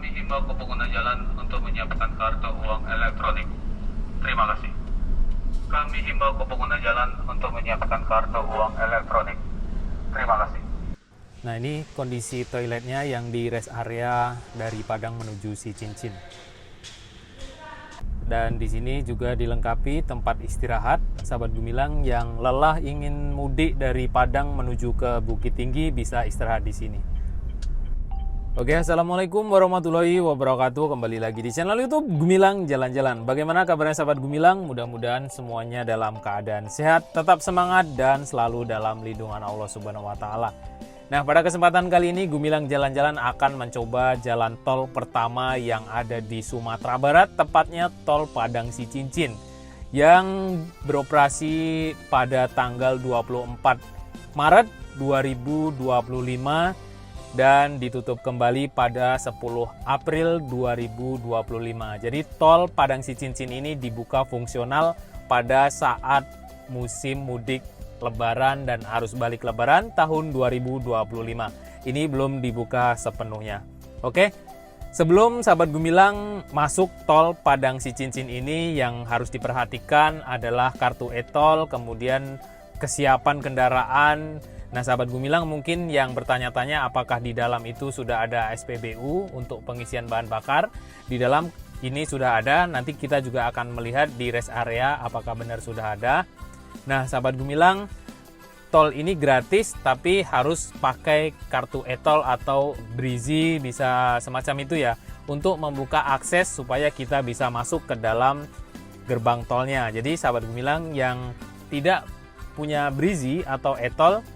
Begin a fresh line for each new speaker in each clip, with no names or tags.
Kami himbau ke pengguna jalan untuk menyiapkan kartu uang elektronik. Terima kasih. Kami himbau ke pengguna jalan untuk menyiapkan kartu uang elektronik. Terima kasih.
Nah, ini kondisi toiletnya yang di rest area dari Padang menuju Si Cincin. Dan di sini juga dilengkapi tempat istirahat sahabat Gumilang yang lelah ingin mudik dari Padang menuju ke Bukit Tinggi bisa istirahat di sini. Oke, assalamualaikum warahmatullahi wabarakatuh. Kembali lagi di channel YouTube Gumilang Jalan-Jalan. Bagaimana kabarnya sahabat Gumilang? Mudah-mudahan semuanya dalam keadaan sehat, tetap semangat dan selalu dalam lindungan Allah Subhanahu wa taala. Nah, pada kesempatan kali ini Gumilang Jalan-Jalan akan mencoba jalan tol pertama yang ada di Sumatera Barat, tepatnya tol Padang Si Cincin yang beroperasi pada tanggal 24 Maret 2025 dan ditutup kembali pada 10 April 2025. Jadi tol Padang Si Cincin ini dibuka fungsional pada saat musim mudik Lebaran dan arus balik Lebaran tahun 2025. Ini belum dibuka sepenuhnya. Oke, sebelum sahabat Gumilang masuk tol Padang Si Cincin ini yang harus diperhatikan adalah kartu e-tol, kemudian kesiapan kendaraan. Nah, sahabat Gumilang mungkin yang bertanya-tanya apakah di dalam itu sudah ada SPBU untuk pengisian bahan bakar. Di dalam ini sudah ada, nanti kita juga akan melihat di rest area apakah benar sudah ada. Nah, sahabat Gumilang, tol ini gratis tapi harus pakai kartu e-tol atau Brizi, bisa semacam itu ya, untuk membuka akses supaya kita bisa masuk ke dalam gerbang tolnya. Jadi sahabat Gumilang yang tidak punya Brizi atau e-tol,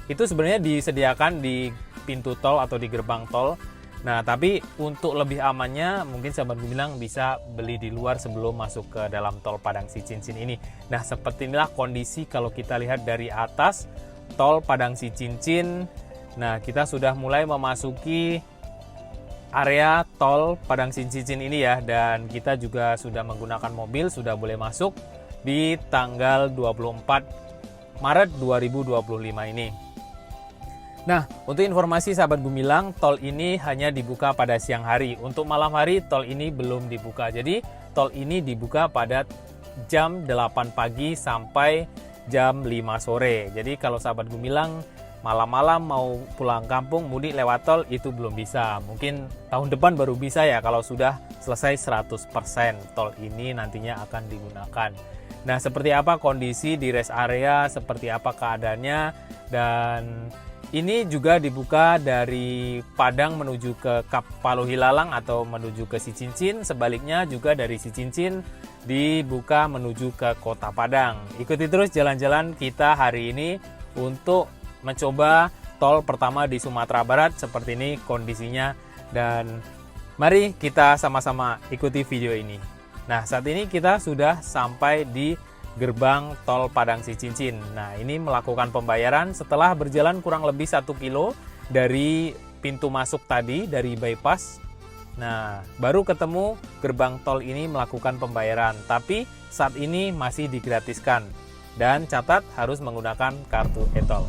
itu sebenarnya disediakan di pintu tol atau di gerbang tol. Nah, tapi untuk lebih amannya mungkin sahabat Gumilang bisa beli di luar sebelum masuk ke dalam tol Padang Si Cincin ini. Nah, seperti inilah kondisi kalau kita lihat dari atas tol Padang Si Cincin. Nah, kita sudah mulai memasuki area tol Padang Si Cincin ini ya, dan kita juga sudah menggunakan mobil, sudah boleh masuk di tanggal 24 Maret 2025 ini. Nah, untuk informasi sahabat Gumilang, tol ini hanya dibuka pada siang hari. Untuk malam hari, tol ini belum dibuka. Jadi, tol ini dibuka pada jam 8 pagi sampai jam 5 sore. Jadi, kalau sahabat Gumilang malam-malam mau pulang kampung, mudik lewat tol, itu belum bisa. Mungkin tahun depan baru bisa ya, kalau sudah selesai 100% tol ini nantinya akan digunakan. Nah, seperti apa kondisi di rest area, seperti apa keadaannya, dan ini juga dibuka dari Padang menuju ke Paluhilalang atau menuju ke Si Cincin. Sebaliknya juga dari Si Cincin dibuka menuju ke Kota Padang. Ikuti terus jalan-jalan kita hari ini untuk mencoba tol pertama di Sumatera Barat. Seperti ini kondisinya dan mari kita sama-sama ikuti video ini. Nah, saat ini kita sudah sampai di gerbang tol Padang Si Cincin. Nah, ini melakukan pembayaran setelah berjalan kurang lebih 1 kilo dari pintu masuk tadi, dari bypass. Nah, baru ketemu gerbang tol ini melakukan pembayaran, tapi saat ini masih digratiskan. Dan catat harus menggunakan kartu e-tol.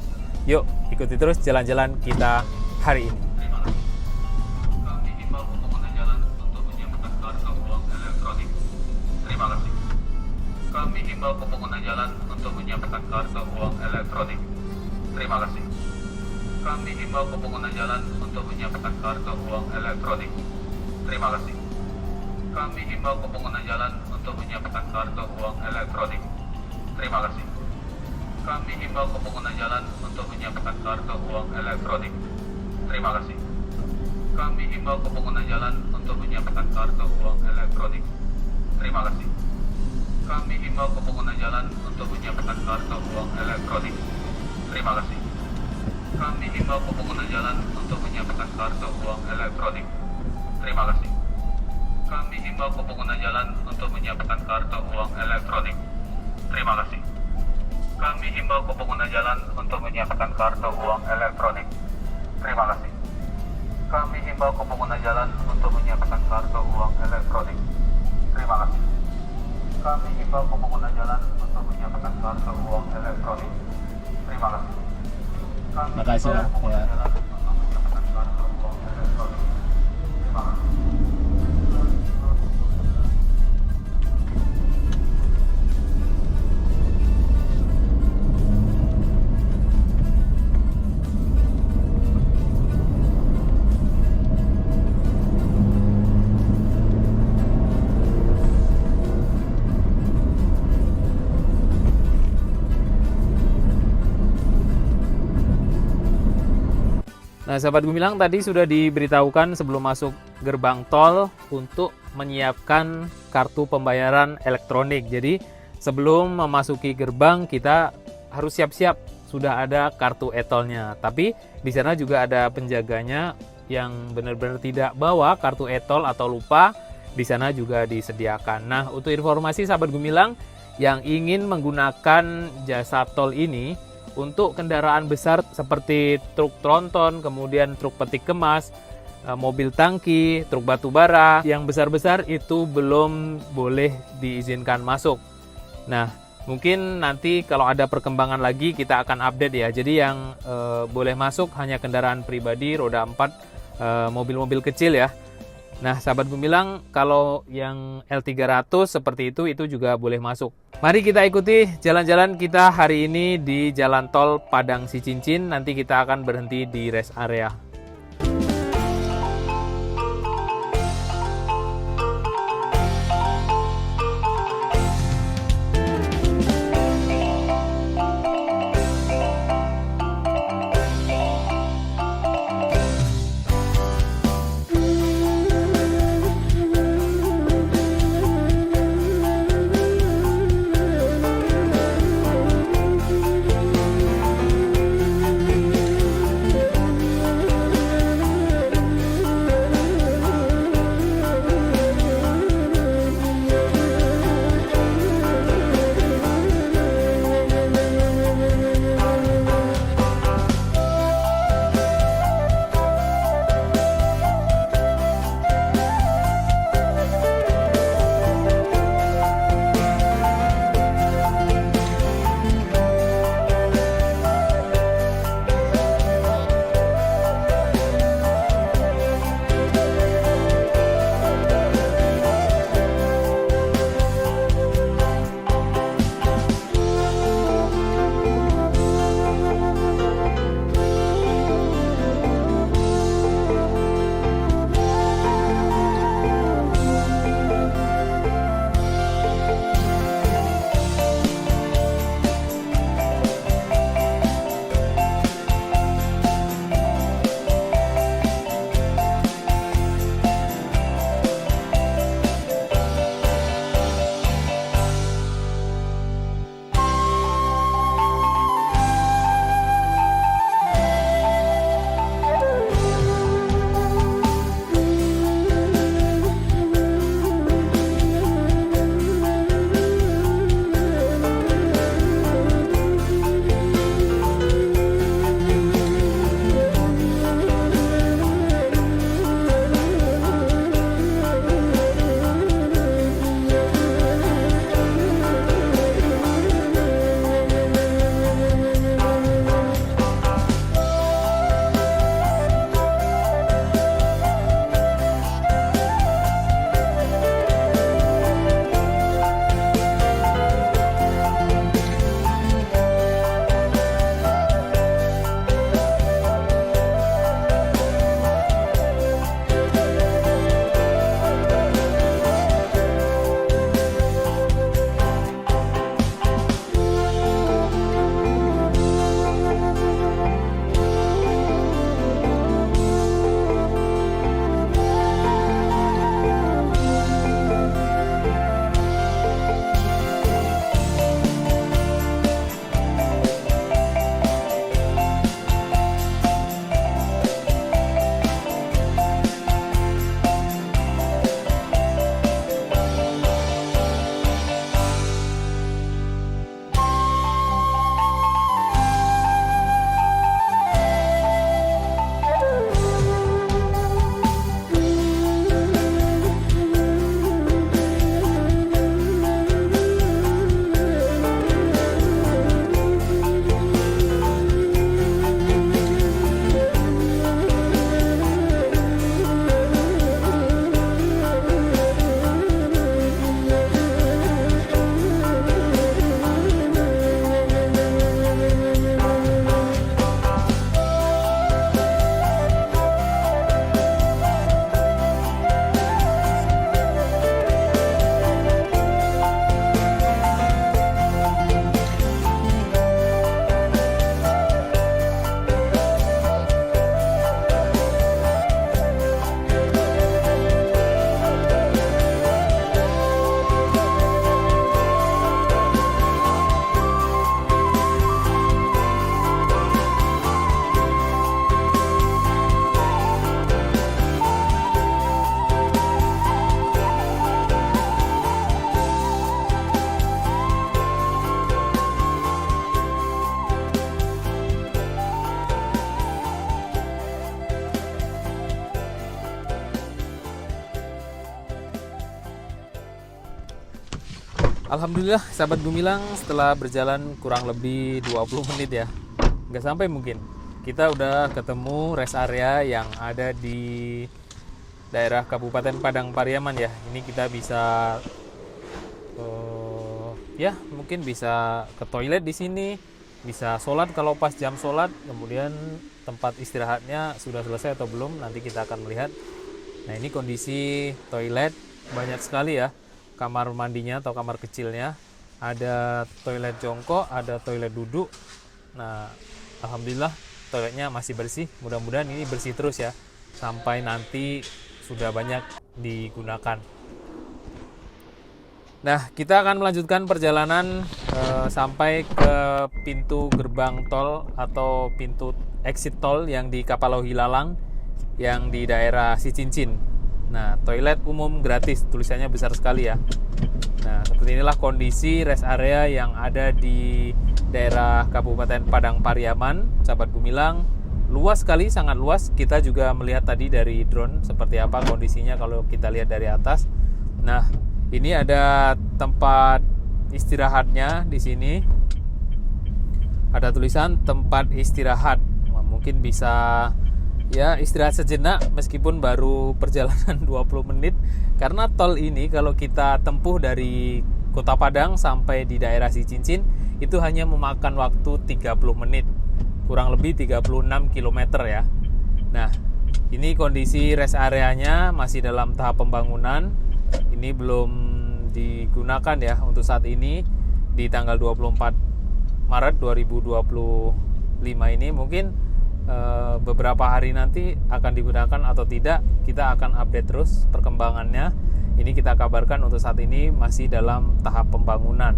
Yuk, ikuti terus jalan-jalan kita hari ini.
Kami himbau pengguna jalan untuk menyiapkan kartu uang elektronik. Terima kasih. Kami himbau ke pengguna jalan untuk menyiapkan kartu uang elektronik. Terima kasih. Kami himbau ke pengguna jalan untuk menyiapkan kartu uang elektronik. Terima kasih. Kami himbau ke pengguna jalan untuk menyiapkan kartu uang elektronik. Terima kasih. Kami himbau ke pengguna jalan untuk menyiapkan kartu uang elektronik. Terima kasih. Kami himbau ke pengguna jalan untuk menyiapkan kartu uang elektronik. Terima kasih. Kami himbau ke pengguna jalan untuk menyiapkan kartu uang elektronik. Terima kasih. Kami himbau ke pengguna jalan untuk menyiapkan kartu uang elektronik. Terima kasih. Kami himbau ke pengguna jalan untuk menyiapkan kartu uang elektronik. Terima kasih. Kami himbau ke pengguna jalan untuk menyiapkan kartu uang elektronik. Terima kasih. Kami himbau ke pengguna jalan untuk menyiapkan kartu uang elektronik. Terima kasih. Kami himbau ke pengguna jalan untuk menyiapkan kartu uang elektronik. Terima kasih. Kami
Makasih
himbau ke pengguna
ya.
jalan untuk menyiapkan kartu uang elektronik. Terima kasih.
Nah, sahabat Gumilang, tadi sudah diberitahukan sebelum masuk gerbang tol untuk menyiapkan kartu pembayaran elektronik. Jadi, sebelum memasuki gerbang kita harus siap-siap, sudah ada kartu e-tolnya. Tapi di sana juga ada penjaganya yang benar-benar tidak bawa kartu e-tol atau lupa, di sana juga disediakan. Nah, untuk informasi sahabat Gumilang yang ingin menggunakan jasa tol ini untuk kendaraan besar seperti truk tronton, kemudian truk peti kemas, mobil tangki, truk batu bara, yang besar-besar itu belum boleh diizinkan masuk. Nah, mungkin nanti kalau ada perkembangan lagi kita akan update ya. Jadi yang boleh masuk hanya kendaraan pribadi roda 4, mobil-mobil kecil ya. Nah, sahabat Gumilang, kalau yang L300 seperti itu juga boleh masuk. Mari kita ikuti jalan-jalan kita hari ini di Jalan Tol Padang Sicincin. Nanti kita akan berhenti di rest area. Alhamdulillah sahabat Gumilang, setelah berjalan kurang lebih 20 menit ya, nggak sampai mungkin, kita udah ketemu rest area yang ada di daerah Kabupaten Padang Pariaman ya. Ini kita bisa ya mungkin bisa ke toilet di sini, bisa sholat kalau pas jam sholat, kemudian tempat istirahatnya sudah selesai atau belum, nanti kita akan melihat. Nah ini kondisi toilet, banyak sekali ya kamar mandinya atau kamar kecilnya, ada toilet jongkok, ada toilet duduk. Nah alhamdulillah toiletnya masih bersih, mudah-mudahan ini bersih terus ya sampai nanti sudah banyak digunakan. Nah kita akan melanjutkan perjalanan sampai ke pintu gerbang tol atau pintu exit tol yang di Kapaloh Hilalang yang di daerah Sicincin. Nah, toilet umum gratis, tulisannya besar sekali ya. Nah, seperti inilah kondisi rest area yang ada di daerah Kabupaten Padang Pariaman, sahabat Gumilang. Luas sekali, sangat luas. Kita juga melihat tadi dari drone seperti apa kondisinya kalau kita lihat dari atas. Nah, ini ada tempat istirahatnya di sini. Ada tulisan tempat istirahat. Nah, mungkin bisa ya istirahat sejenak meskipun baru perjalanan 20 menit, karena tol ini kalau kita tempuh dari Kota Padang sampai di daerah Sicincin itu hanya memakan waktu 30 menit, kurang lebih 36 km ya. Nah ini kondisi rest areanya masih dalam tahap pembangunan, ini belum digunakan ya untuk saat ini di tanggal 24 Maret 2025 ini. Mungkin beberapa hari nanti akan digunakan atau tidak, kita akan update terus perkembangannya. Ini kita kabarkan untuk saat ini masih dalam tahap pembangunan.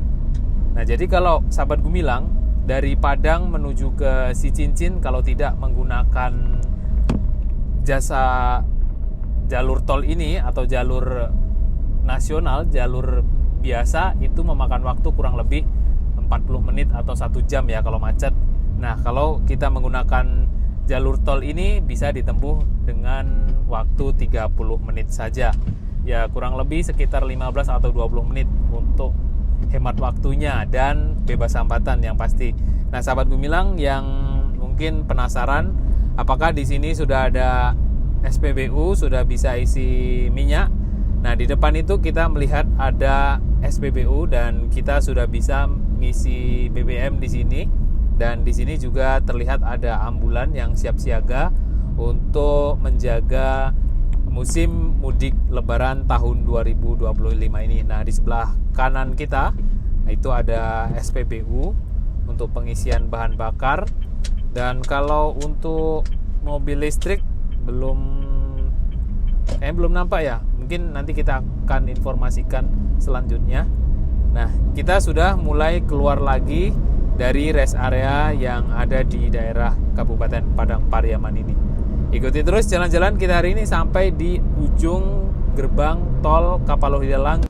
Nah jadi kalau sahabat Gumilang dari Padang menuju ke Sicincin, kalau tidak menggunakan jasa jalur tol ini atau jalur nasional, jalur biasa, itu memakan waktu kurang lebih 40 menit atau 1 jam ya kalau macet. Nah kalau kita menggunakan jalur tol ini bisa ditempuh dengan waktu 30 menit saja. Ya kurang lebih sekitar 15 atau 20 menit untuk hemat waktunya dan bebas hambatan yang pasti. Nah sahabat Gumilang yang mungkin penasaran apakah di sini sudah ada SPBU, sudah bisa isi minyak. Nah di depan itu kita melihat ada SPBU dan kita sudah bisa mengisi BBM di sini. Dan di sini juga terlihat ada ambulan yang siap siaga untuk menjaga musim mudik Lebaran tahun 2025 ini. Nah, di sebelah kanan kita itu ada SPBU untuk pengisian bahan bakar. Dan kalau untuk mobil listrik belum nampak ya. Mungkin nanti kita akan informasikan selanjutnya. Nah, kita sudah mulai keluar lagi dari rest area yang ada di daerah Kabupaten Padang Pariaman ini. Ikuti terus jalan-jalan kita hari ini sampai di ujung gerbang tol Kapaloh Hilalang.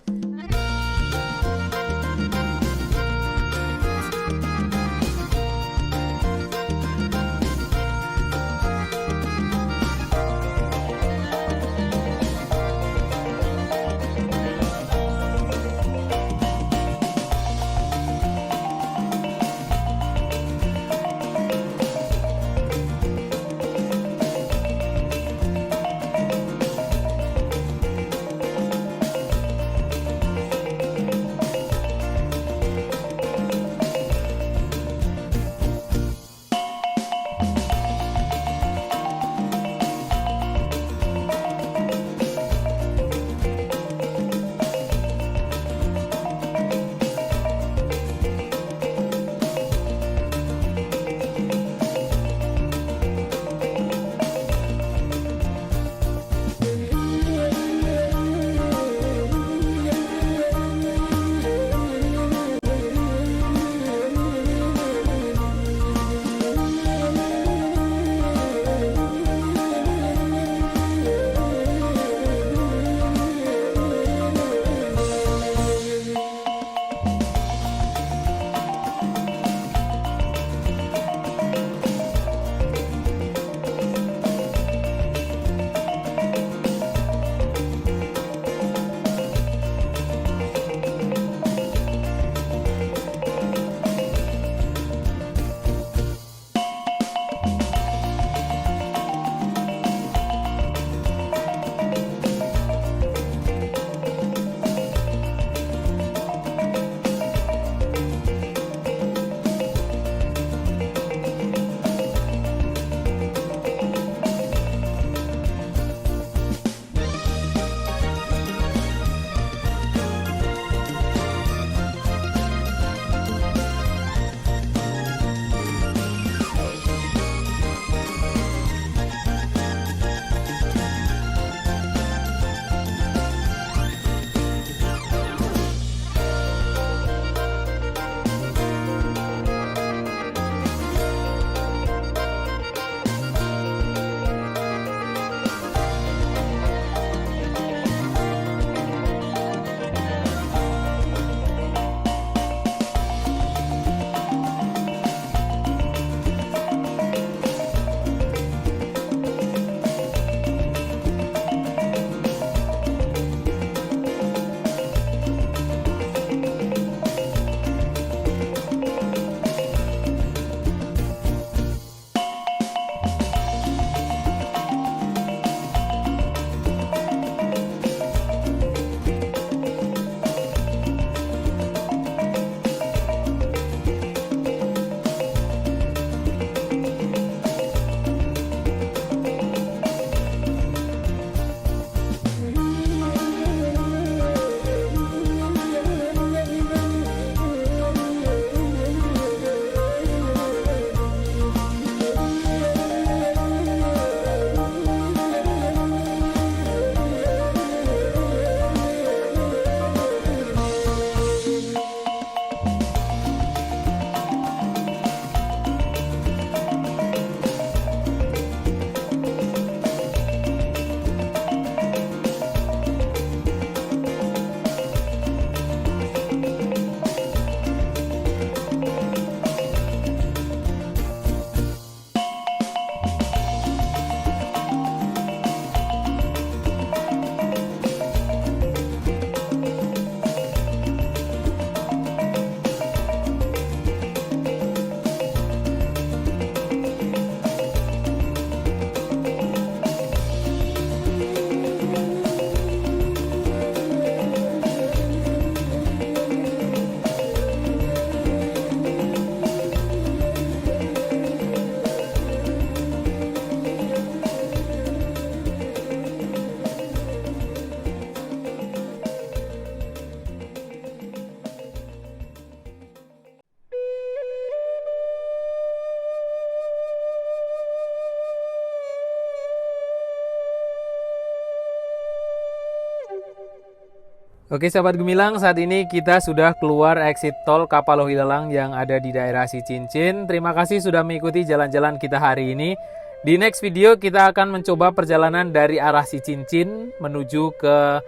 Oke sahabat Gemilang, saat ini kita sudah keluar exit tol Kapalohilalang yang ada di daerah Sicincin. Terima kasih sudah mengikuti jalan-jalan kita hari ini. Di next video kita akan mencoba perjalanan dari arah Sicincin menuju ke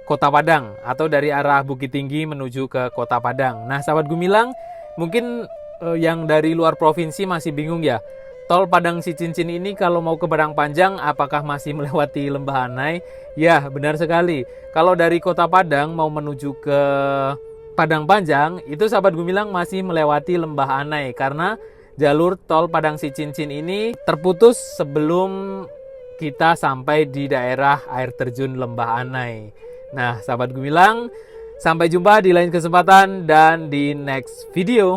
Kota Padang atau dari arah Bukit Tinggi menuju ke Kota Padang. Nah sahabat Gemilang, mungkin yang dari luar provinsi masih bingung ya. Tol Padang Sicincin ini kalau mau ke Padang Panjang apakah masih melewati Lembah Anai? Ya, benar sekali. Kalau dari Kota Padang mau menuju ke Padang Panjang, itu sahabat Gemilang masih melewati Lembah Anai karena jalur tol Padang Sicincin ini terputus sebelum kita sampai di daerah air terjun Lembah Anai. Nah, sahabat Gemilang, sampai jumpa di lain kesempatan dan di next video.